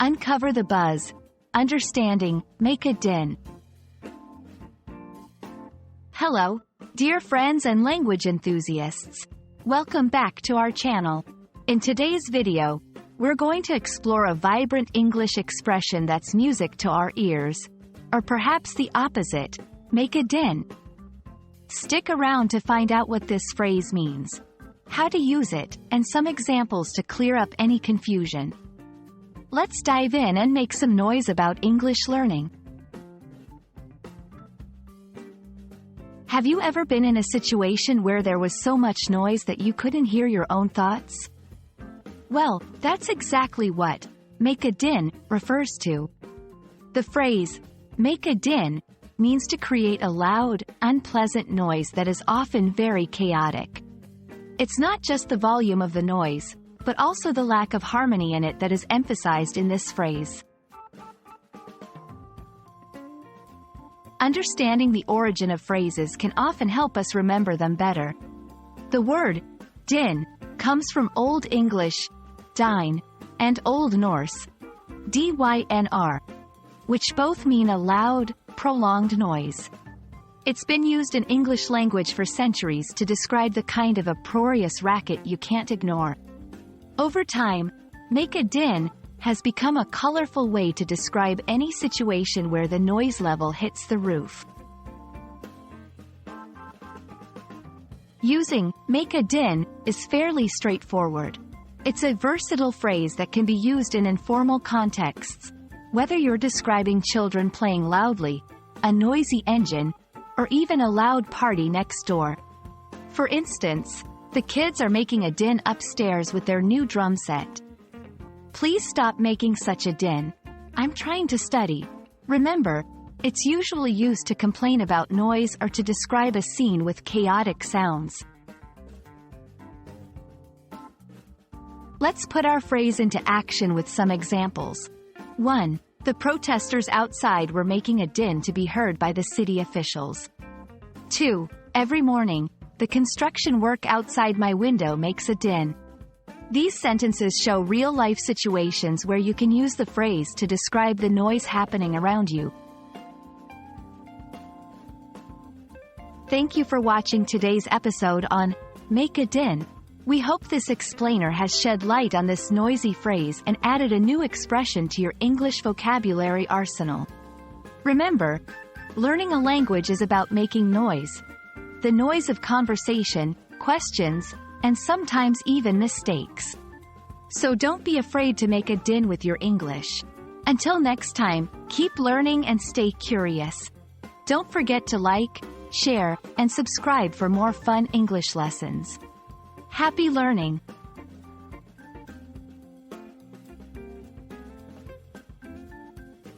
uncover the buzz, understanding, make a din. Hello, dear friends and language enthusiasts. Welcome back to our channel. In today's video, we're going to explore a vibrant English expression that's music to our ears. Or perhaps the opposite, make a din. Stick around to find out what this phrase means, how to use it, and some examples to clear up any confusion. Let's dive in and make some noise about English learning. Have you ever been in a situation where there was so much noise that you couldn't hear your own thoughts? Well, that's exactly what make a din refers to. The phrase, make a din, means to create a loud, unpleasant noise that is often very chaotic. It's not just the volume of the noise, but also the lack of harmony in it that is emphasized in this phrase. Understanding the origin of phrases can often help us remember them better. The word din comes from Old English dyn and Old Norse dynr, which both mean a loud, prolonged noise. It's been used in English language for centuries to describe the kind of uproarious racket you can't ignore. Over time, make a din has become a colorful way to describe any situation where the noise level hits the roof. Using make a din is fairly straightforward. It's a versatile phrase that can be used in informal contexts, whether you're describing children playing loudly, a noisy engine, or even a loud party next door. For instance, the kids are making a din upstairs with their new drum set. Please stop making such a din. I'm trying to study. Remember, it's usually used to complain about noise or to describe a scene with chaotic sounds. Let's put our phrase into action with some examples. 1. The protesters outside were making a din to be heard by the city officials. 2. Every morning, the construction work outside my window makes a din. These sentences show real-life situations where you can use the phrase to describe the noise happening around you. Thank you for watching today's episode on Make a Din. We hope this explainer has shed light on this noisy phrase and added a new expression to your English vocabulary arsenal. Remember, learning a language is about making noise. The noise of conversation, questions, and sometimes even mistakes. So don't be afraid to make a din with your English. Until next time, keep learning and stay curious. Don't forget to like, share, and subscribe for more fun English lessons. Happy learning!